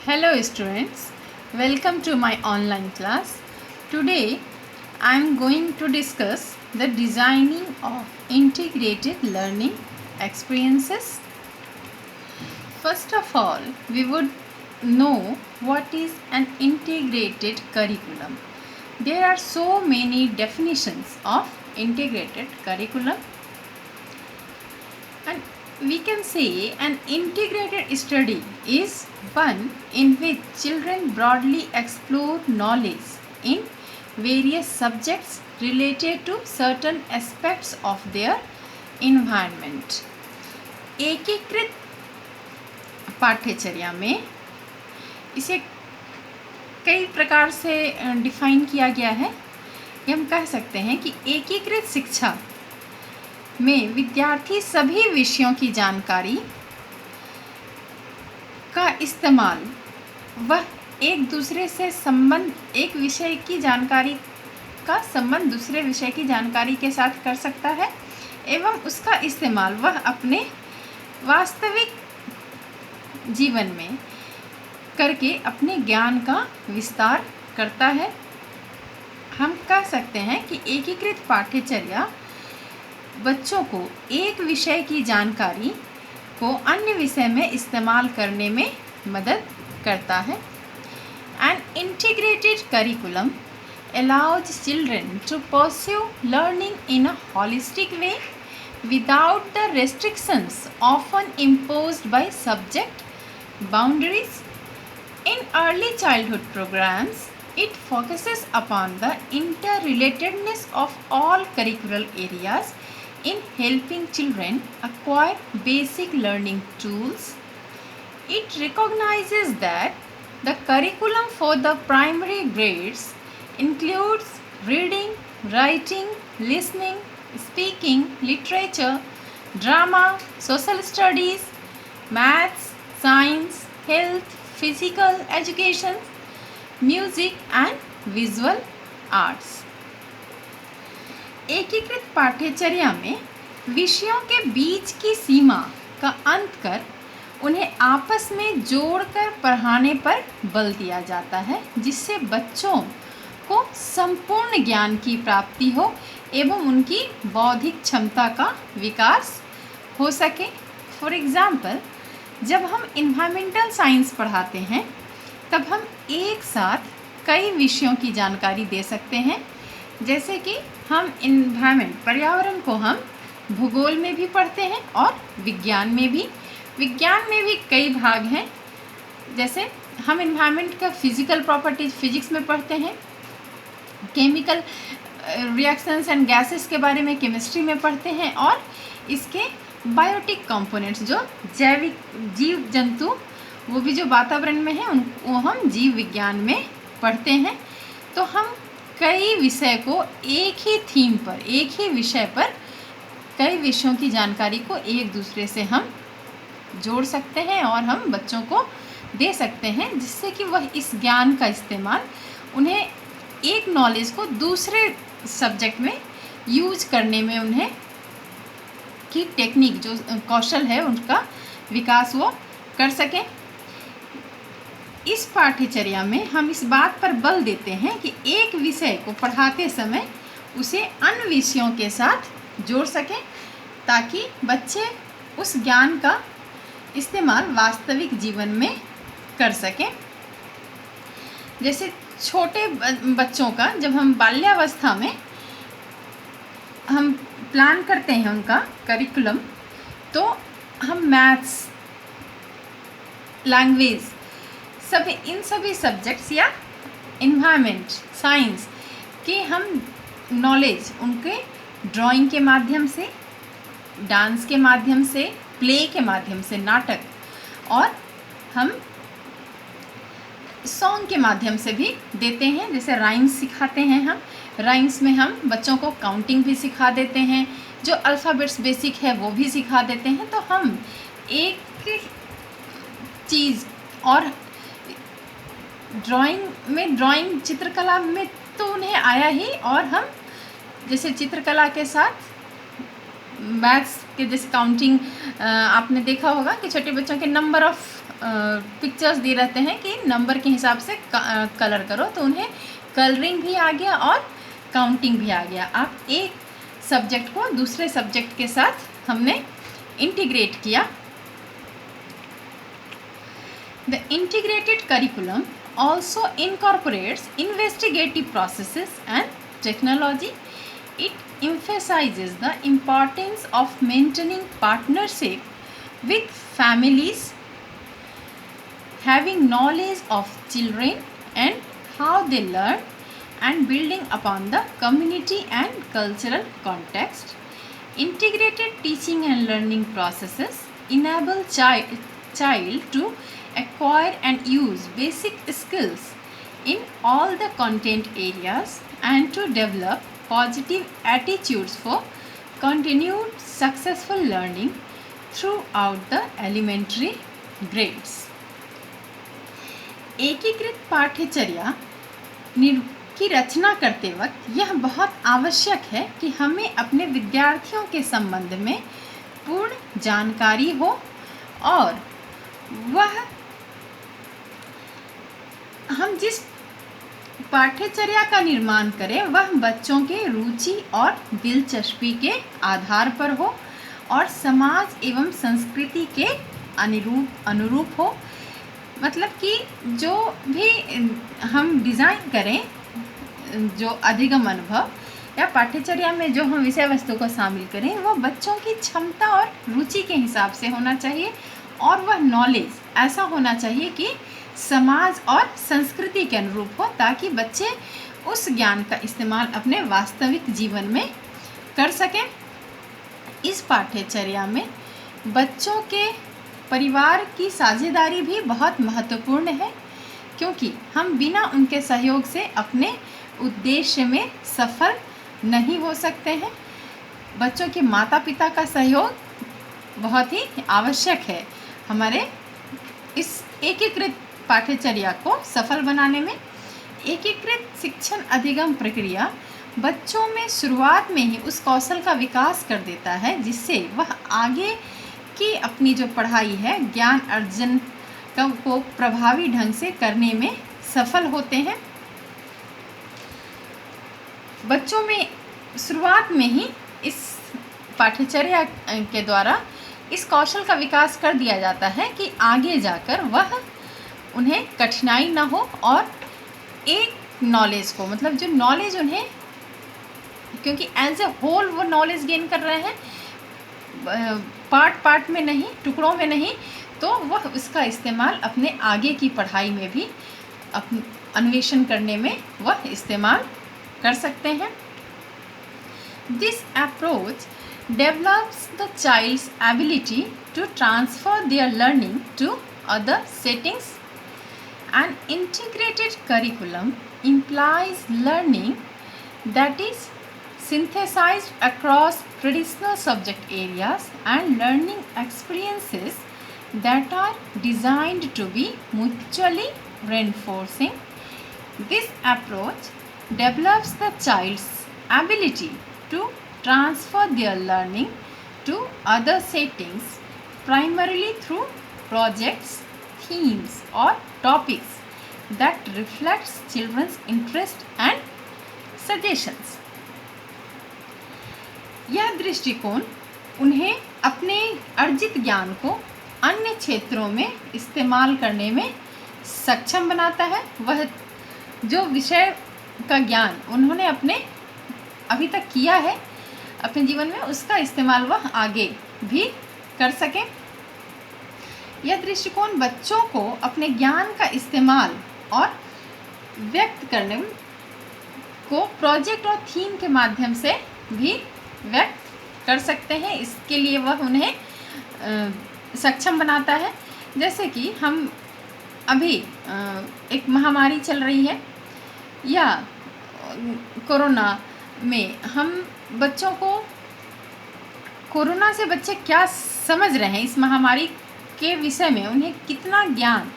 Hello students, welcome to my online class. Today I am going to discuss the designing of integrated learning experiences. First of all, we would know what is an integrated curriculum. There are so many definitions of integrated curriculum, and we can say an integrated study is one in which children broadly explore knowledge in various subjects related to certain aspects of their environment. एकीकृत पाठ्यचर्या में इसे कई प्रकार से define किया गया है कि हम कह सकते हैं कि एकीकृत शिक्षा में विद्यार्थी सभी विषयों की जानकारी का इस्तेमाल वह एक विषय की जानकारी का संबंध दूसरे विषय की जानकारी के साथ कर सकता है एवं उसका इस्तेमाल वह अपने वास्तविक जीवन में करके अपने ज्ञान का विस्तार करता है। हम कह सकते हैं कि एकीकृत पाठ्यचर्या बच्चों को एक विषय की जानकारी को अन्य विषय में इस्तेमाल करने में मदद करता है। An integrated curriculum allows children to pursue learning in a holistic way without the restrictions often imposed by subject boundaries. In early childhood programs, it focuses upon the interrelatedness of all curricular areas in helping children acquire basic learning tools. It recognizes that the curriculum for the primary grades includes reading, writing, listening, speaking, literature, drama, social studies, maths, science, health, physical education, music and visual arts. एकीकृत पाठ्यचर्या में विषयों के बीच की सीमा का अंत कर उन्हें आपस में जोड़कर पढ़ाने पर बल दिया जाता है, जिससे बच्चों को संपूर्ण ज्ञान की प्राप्ति हो एवं उनकी बौद्धिक क्षमता का विकास हो सके। फॉर एग्जाम्पल, जब हम इन्वायरमेंटल साइंस पढ़ाते हैं तब हम एक साथ कई विषयों की जानकारी दे सकते हैं, जैसे कि हम इन्वायरमेंट पर्यावरण को हम भूगोल में भी पढ़ते हैं और विज्ञान में भी कई भाग हैं। जैसे हम इन्वायरमेंट का फिजिकल प्रॉपर्टीज फिजिक्स में पढ़ते हैं, केमिकल रिएक्शंस एंड गैसेस के बारे में केमिस्ट्री में पढ़ते हैं और इसके बायोटिक कंपोनेंट्स जो जैविक जीव जंतु वो भी जो वातावरण में हैं वो हम जीव विज्ञान में पढ़ते हैं। तो हम कई विषय को एक ही थीम पर एक ही विषय पर कई विषयों की जानकारी को एक दूसरे से हम जोड़ सकते हैं और हम बच्चों को दे सकते हैं, जिससे कि वह इस ज्ञान का इस्तेमाल उन्हें एक नॉलेज को दूसरे सब्जेक्ट में यूज करने में उन्हें की टेक्निक जो कौशल है उनका विकास वो कर सकें। इस पाठ्यचर्या में हम इस बात पर बल देते हैं कि एक विषय को पढ़ाते समय उसे अन्य विषयों के साथ जोड़ सकें ताकि बच्चे उस ज्ञान का इस्तेमाल वास्तविक जीवन में कर सकें। जैसे छोटे बच्चों का जब हम बाल्यावस्था में हम प्लान करते हैं उनका करिकुलम, तो हम मैथ्स, लैंग्वेज इन सभी सब्जेक्ट्स या इन्वायरमेंट साइंस की हम नॉलेज उनके ड्राइंग के माध्यम से, डांस के माध्यम से, प्ले के माध्यम से, नाटक और हम सॉन्ग के माध्यम से भी देते हैं। जैसे राइम्स सिखाते हैं, हम राइम्स में हम बच्चों को काउंटिंग भी सिखा देते हैं, जो अल्फ़ाबेट्स बेसिक है वो भी सिखा देते हैं। तो हम एक चीज़ और ड्राइंग चित्रकला में तो उन्हें आया ही, और हम जैसे चित्रकला के साथ मैथ्स के जैसे काउंटिंग आपने देखा होगा कि छोटे बच्चों के नंबर ऑफ पिक्चर्स दिए रहते हैं कि नंबर के हिसाब से कलर करो, तो उन्हें कलरिंग भी आ गया और काउंटिंग भी आ गया। आप एक सब्जेक्ट को दूसरे सब्जेक्ट के साथ हमने इंटीग्रेट किया। The integrated curriculum also incorporates investigative processes and technology. It emphasizes the importance of maintaining partnership with families, having knowledge of children and how they learn, and building upon the community and cultural context. Integrated teaching and learning processes enable child to acquire and use basic skills in all the content areas and to develop positive attitudes for continued successful learning throughout the elementary grades. एकीकृत पाठ्यचर्या की रचना करते वक्त यह बहुत आवश्यक है कि हमें अपने विद्यार्थियों के संबंध में पूर्ण जानकारी हो और हम जिस पाठ्यचर्या का निर्माण करें वह बच्चों के रुचि और दिलचस्पी के आधार पर हो और समाज एवं संस्कृति के अनुरूप हो। मतलब कि जो भी हम डिज़ाइन करें, जो अधिगम अनुभव या पाठ्यचर्या में जो हम विषय वस्तु को शामिल करें, वह बच्चों की क्षमता और रुचि के हिसाब से होना चाहिए और वह नॉलेज ऐसा होना चाहिए कि समाज और संस्कृति के अनुरूप हो, ताकि बच्चे उस ज्ञान का इस्तेमाल अपने वास्तविक जीवन में कर सकें। इस पाठ्यचर्या में बच्चों के परिवार की साझेदारी भी बहुत महत्वपूर्ण है, क्योंकि हम बिना उनके सहयोग से अपने उद्देश्य में सफल नहीं हो सकते हैं। बच्चों के माता पिता का सहयोग बहुत ही आवश्यक है हमारे इस एकीकृत पाठ्यचर्या को सफल बनाने में। एकीकृत शिक्षण अधिगम प्रक्रिया बच्चों में शुरुआत में ही उस कौशल का विकास कर देता है जिससे वह आगे की अपनी जो पढ़ाई है, ज्ञान अर्जन को प्रभावी ढंग से करने में सफल होते हैं। बच्चों में शुरुआत में ही इस पाठ्यचर्या के द्वारा इस कौशल का विकास कर दिया जाता है कि आगे जाकर वह उन्हें कठिनाई ना हो और एक नॉलेज को, मतलब जो नॉलेज उन्हें, क्योंकि एज ए होल वो नॉलेज गेन कर रहे हैं, पार्ट में नहीं, टुकड़ों में नहीं, तो वह उसका इस्तेमाल अपने आगे की पढ़ाई में भी अन्वेषण करने में वह इस्तेमाल कर सकते हैं। This approach develops the child's ability to transfer their learning to other settings. An integrated curriculum implies learning that is synthesized across traditional subject areas and learning experiences that are designed to be mutually reinforcing. This approach develops the child's ability to transfer their learning to other settings primarily through projects, themes or topics that reflects children's interest and suggestions. यह दृष्टिकोण उन्हें अपने अर्जित ज्ञान को अन्य क्षेत्रों में इस्तेमाल करने में सक्षम बनाता है। वह जो विषय का ज्ञान उन्होंने अपने अभी तक किया है अपने जीवन में, उसका इस्तेमाल वह आगे भी कर सकें। यह दृष्टिकोण बच्चों को अपने ज्ञान का इस्तेमाल और व्यक्त करने को प्रोजेक्ट और थीम के माध्यम से भी व्यक्त कर सकते हैं। इसके लिए वह उन्हें सक्षम बनाता है। जैसे कि हम अभी एक महामारी चल रही है या कोरोना में हम बच्चों को, कोरोना से बच्चे क्या समझ रहे हैं, इस महामारी के विषय में उन्हें कितना ज्ञान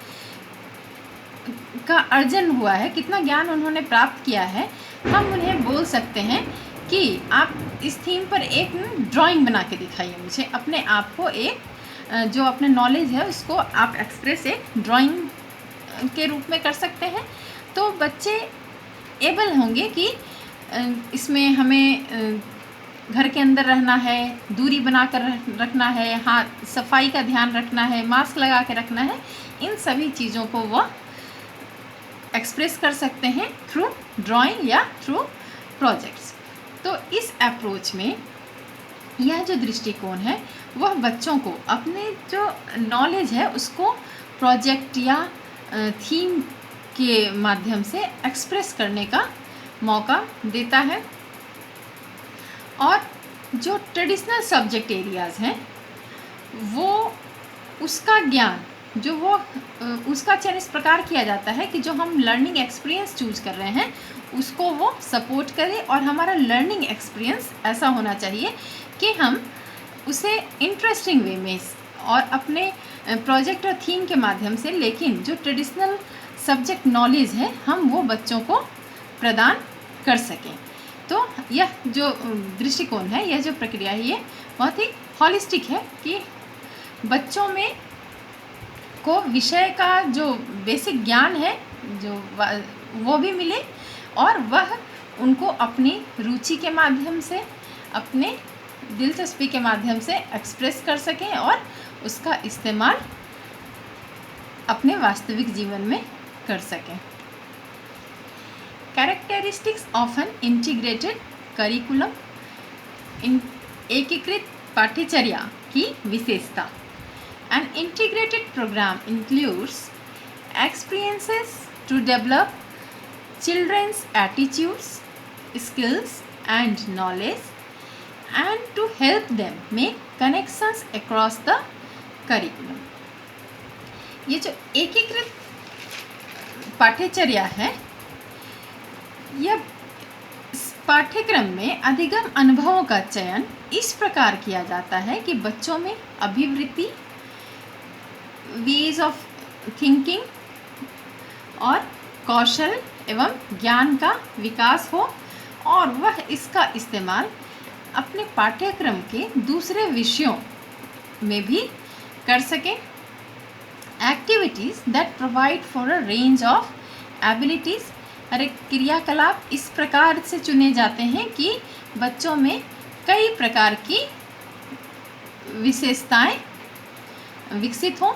का अर्जन हुआ है, कितना ज्ञान उन्होंने प्राप्त किया है, हम उन्हें बोल सकते हैं कि कि आप इस थीम पर एक ड्राइंग बना के दिखाइए मुझे, अपने आप को एक जो अपने नॉलेज है उसको आप एक्सप्रेस एक ड्राइंग के रूप में कर सकते हैं। तो बच्चे एबल होंगे कि इसमें हमें घर के अंदर रहना है, दूरी बनाकर रखना है, हाथ सफाई का ध्यान रखना है, मास्क लगा के रखना है, इन सभी चीज़ों को वह एक्सप्रेस कर सकते हैं थ्रू ड्राइंग या थ्रू प्रोजेक्ट्स। तो इस अप्रोच में यह जो दृष्टिकोण है वह बच्चों को अपने जो नॉलेज है उसको प्रोजेक्ट या थीम के माध्यम से एक्सप्रेस करने का मौका देता है। और जो ट्रेडिशनल सब्जेक्ट एरियाज़ हैं वो उसका ज्ञान जो वो उसका चयन इस प्रकार किया जाता है कि जो हम लर्निंग एक्सपीरियंस चूज कर रहे हैं उसको वो सपोर्ट करे, और हमारा लर्निंग एक्सपीरियंस ऐसा होना चाहिए कि हम उसे इंटरेस्टिंग वे में और अपने प्रोजेक्ट और थीम के माध्यम से, लेकिन जो ट्रेडिशनल सब्जेक्ट नॉलेज है हम वो बच्चों को प्रदान कर सकें। तो यह जो दृष्टिकोण है, यह जो प्रक्रिया है, ये बहुत ही हॉलिस्टिक है कि बच्चों में को विषय का जो बेसिक ज्ञान है जो वो भी मिले, और वह उनको अपनी रुचि के माध्यम से, अपने दिलचस्पी के माध्यम से एक्सप्रेस कर सकें और उसका इस्तेमाल अपने वास्तविक जीवन में कर सकें। Characteristics of an integrated curriculum, एकीकृत पाठ्यचर्या की विशेषता। An integrated program includes experiences to develop children's attitudes, skills and knowledge, and to help them make connections across the curriculum. ये जो एकीकृत पाठ्यचर्या है, यह पाठ्यक्रम में अधिगम अनुभवों का चयन इस प्रकार किया जाता है कि बच्चों में अभिवृत्ति, वेज ऑफ थिंकिंग और कौशल एवं ज्ञान का विकास हो, और वह इसका इस्तेमाल अपने पाठ्यक्रम के दूसरे विषयों में भी कर सकें। Activities that provide for a range of abilities, अरे क्रियाकलाप इस प्रकार से चुने जाते हैं कि बच्चों में कई प्रकार की विशेषताएं विकसित हों,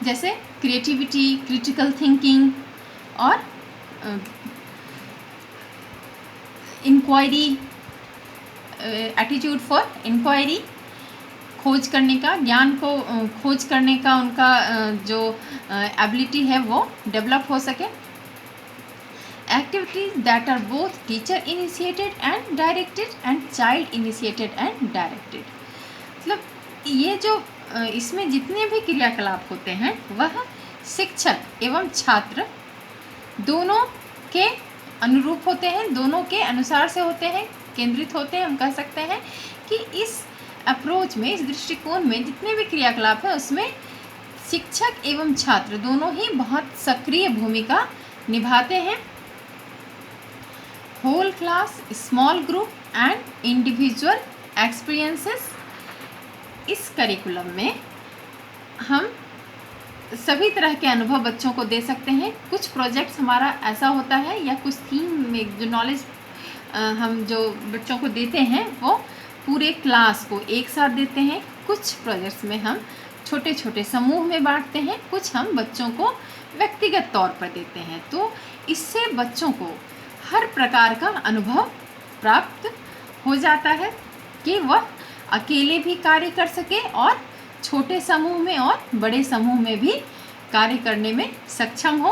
जैसे क्रिएटिविटी, क्रिटिकल थिंकिंग और इंक्वायरी, एटीट्यूड फॉर इंक्वायरी, खोज करने का, ज्ञान को खोज करने का उनका जो एबिलिटी है वो डेवलप हो सके। Activities that are both teacher initiated and directed and child initiated and directed, मतलब ये जो इसमें जितने भी क्रियाकलाप होते हैं वह शिक्षक एवं छात्र दोनों के अनुरूप होते हैं, दोनों के अनुसार से होते हैं, केंद्रित होते हैं। हम कह सकते हैं कि इस अप्रोच में, इस दृष्टिकोण में जितने भी क्रियाकलाप हैं उसमें शिक्षक एवं छात्र दोनों ही बहुत सक्रिय भूमिका निभाते हैं। Whole class, small group and individual experiences, इस करिकुलम में हम सभी तरह के अनुभव बच्चों को दे सकते हैं। कुछ प्रोजेक्ट्स हमारा ऐसा होता है या कुछ थीम में जो नॉलेज हम जो बच्चों को देते हैं वो पूरे क्लास को एक साथ देते हैं। कुछ प्रोजेक्ट्स में हम छोटे छोटे समूह में बांटते हैं, कुछ हम बच्चों को व्यक्तिगत तौर पर देते हैं। तो इससे बच्चों को हर प्रकार का अनुभव प्राप्त हो जाता है कि वह अकेले भी कार्य कर सके और छोटे समूह में और बड़े समूह में भी कार्य करने में सक्षम हो।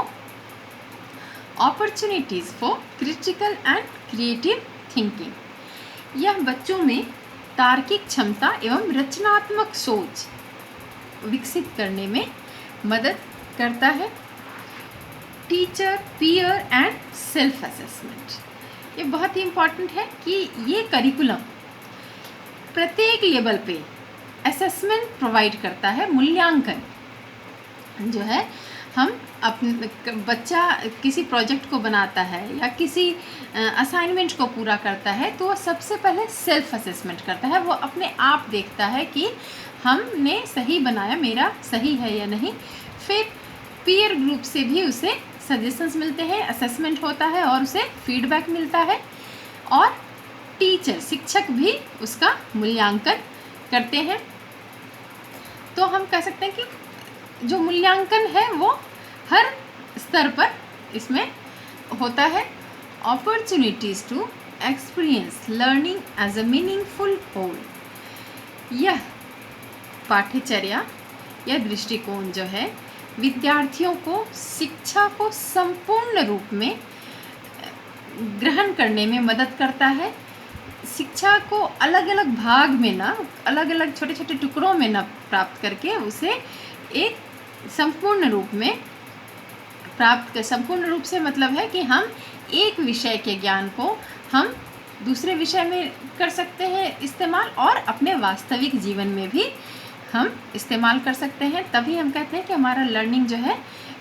Opportunities for critical and creative thinking, यह बच्चों में तार्किक क्षमता एवं रचनात्मक सोच विकसित करने में मदद करता है। Teacher, peer and self assessment, ये बहुत ही इम्पॉर्टेंट है कि ये करिकुलम प्रत्येक लेवल पे असेसमेंट प्रोवाइड करता है, मूल्यांकन जो है हम बच्चा किसी प्रोजेक्ट को बनाता है या किसी असाइनमेंट को पूरा करता है तो वो सबसे पहले सेल्फ असेसमेंट करता है। वो अपने आप देखता है कि हमने सही बनाया, मेरा सही है या नहीं। फिर पीयर ग्रुप से भी उसे सजेशंस मिलते हैं, असेसमेंट होता है और उसे फीडबैक मिलता है। और टीचर, शिक्षक भी उसका मूल्यांकन करते हैं। तो हम कह सकते हैं कि जो मूल्यांकन है वो हर स्तर पर इसमें होता है। Opportunities to experience learning as a meaningful whole. यह पाठ्यचर्या, यह दृष्टिकोण जो है विद्यार्थियों को शिक्षा को संपूर्ण रूप में ग्रहण करने में मदद करता है। शिक्षा को अलग अलग भाग में ना, अलग अलग छोटे छोटे टुकड़ों में ना प्राप्त करके उसे एक संपूर्ण रूप में प्राप्त कर, संपूर्ण रूप से मतलब है कि हम एक विषय के ज्ञान को हम दूसरे विषय में कर सकते हैं इस्तेमाल, और अपने वास्तविक जीवन में भी हम इस्तेमाल कर सकते हैं। तभी हम कहते हैं कि हमारा लर्निंग जो है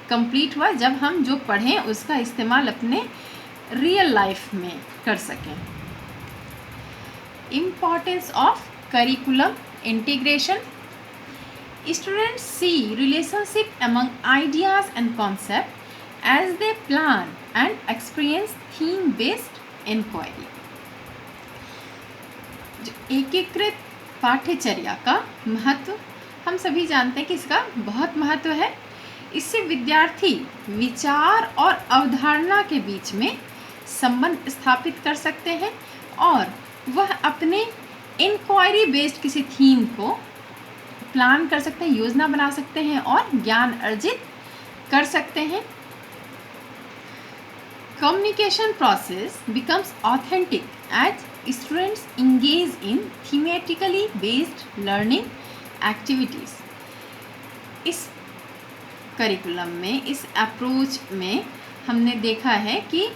कंप्लीट हुआ, जब हम जो पढ़ें उसका इस्तेमाल अपने रियल लाइफ में कर सकें। Importance of curriculum integration. Students see relationship among ideas and concepts as they plan and experience theme-based inquiry. एकीकृत पाठ्यचर्या का महत्व हम सभी जानते हैं कि इसका बहुत महत्व है। इससे विद्यार्थी विचार और अवधारणा के बीच में संबंध स्थापित कर सकते हैं और वह अपने इंक्वायरी बेस्ड किसी थीम को प्लान कर सकते हैं, योजना बना सकते हैं और ज्ञान अर्जित कर सकते हैं। Communication process becomes authentic as students engage in thematically based learning activities. इस करिकुलम में, इस अप्रोच में हमने देखा है कि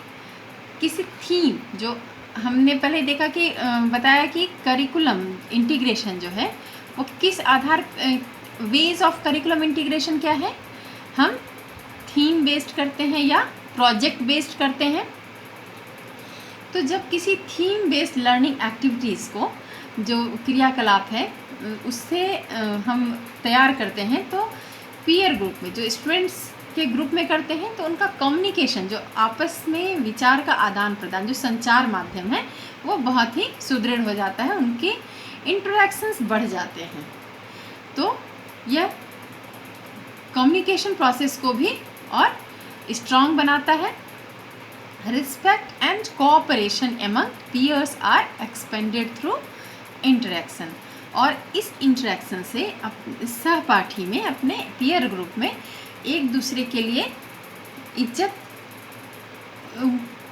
किसी थीम, जो हमने पहले देखा कि बताया कि करिकुलम इंटीग्रेशन जो है वो किस आधार, वेज ऑफ करिकुलम इंटीग्रेशन क्या है, हम थीम बेस्ड करते हैं या प्रोजेक्ट बेस्ड करते हैं। तो जब किसी थीम बेस्ड लर्निंग एक्टिविटीज़ को, जो क्रियाकलाप है उससे हम तैयार करते हैं तो पीयर ग्रुप में, जो स्टूडेंट्स के ग्रुप में करते हैं, तो उनका कम्युनिकेशन, जो आपस में विचार का आदान प्रदान, जो संचार माध्यम है वो बहुत ही सुदृढ़ हो जाता है, उनके इंटरेक्शंस बढ़ जाते हैं। तो यह कम्युनिकेशन प्रोसेस को भी और स्ट्रॉन्ग बनाता है। Respect and cooperation among peers are expanded through interaction. और इस इंटरेक्शन से सहपाठी में, अपने पीयर ग्रुप में एक दूसरे के लिए इज्जत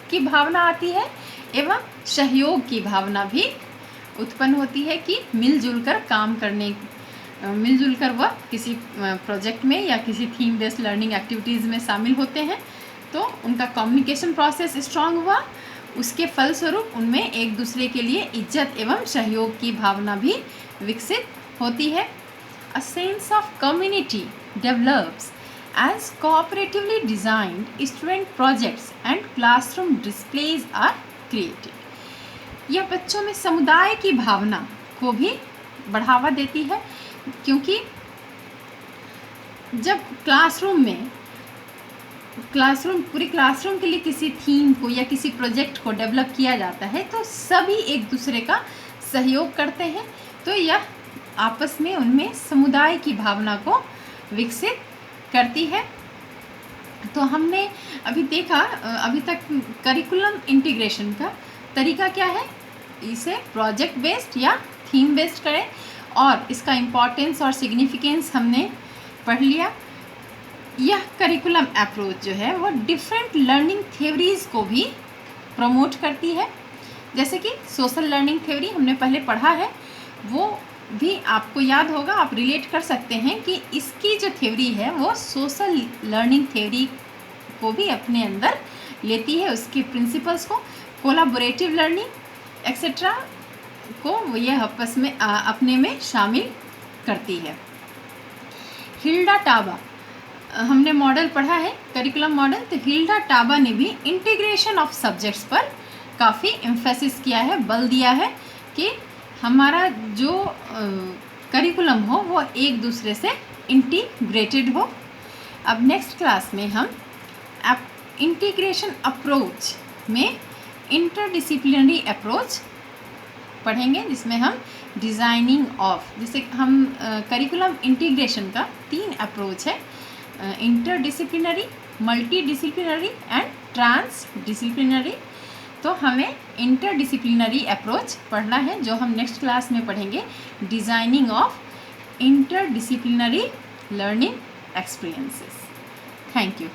की भावना आती है एवं सहयोग की भावना भी उत्पन्न होती है कि मिलजुल कर काम करने, मिलजुल कर वह किसी प्रोजेक्ट में या किसी थीम बेस्ड लर्निंग एक्टिविटीज़ में शामिल होते हैं। तो उनका कम्युनिकेशन प्रोसेस स्ट्रांग हुआ, उसके फलस्वरूप उनमें एक दूसरे के लिए इज्जत एवं सहयोग की भावना भी विकसित होती है। A sense of community develops as cooperatively designed student projects and classroom displays are created. यह बच्चों में समुदाय की भावना को भी बढ़ावा देती है, क्योंकि जब पूरी क्लासरूम के लिए किसी थीम को या किसी प्रोजेक्ट को डेवलप किया जाता है तो सभी एक दूसरे का सहयोग करते हैं, तो यह आपस में उनमें समुदाय की भावना को विकसित करती है। तो हमने अभी देखा, अभी तक करिकुलम इंटीग्रेशन का तरीका क्या है, इसे प्रोजेक्ट बेस्ड या थीम बेस्ड करें, और इसका इम्पोर्टेंस और सिग्निफिकेंस हमने पढ़ लिया। यह करिकुलम अप्रोच जो है वो डिफरेंट लर्निंग थ्योरीज़ को भी प्रमोट करती है। जैसे कि सोशल लर्निंग थ्योरी हमने पहले पढ़ा है, वो भी आपको याद होगा, आप रिलेट कर सकते हैं कि इसकी जो थ्योरी है वो सोशल लर्निंग थ्योरी को भी अपने अंदर लेती है, उसके प्रिंसिपल्स को, कोलाबोरेटिव लर्निंग एक्सेट्रा को यह आपस में अपने में शामिल करती है। हिल्डा टाबा हमने मॉडल पढ़ा है, करिकुलम मॉडल, तो हिल्डा टाबा ने भी इंटीग्रेशन ऑफ सब्जेक्ट्स पर काफ़ी एम्फेसिस किया है, बल दिया है कि हमारा जो करिकुलम हो वो एक दूसरे से इंटीग्रेटेड हो। अब नेक्स्ट क्लास में हम इंटीग्रेशन अप्रोच में इंटरडिसिप्लिनरी अप्रोच पढ़ेंगे, जिसमें हम डिज़ाइनिंग ऑफ, जैसे हम करिकुलम इंटीग्रेशन का 3 अप्रोच है, इंटरडिसिप्लिनरी, मल्टीडिसिप्लिनरी एंड ट्रांसडिसिप्लिनरी। तो हमें इंटरडिसिप्लिनरी अप्रोच पढ़ना है, जो हम नेक्स्ट क्लास में पढ़ेंगे, designing of interdisciplinary learning experiences. Thank you.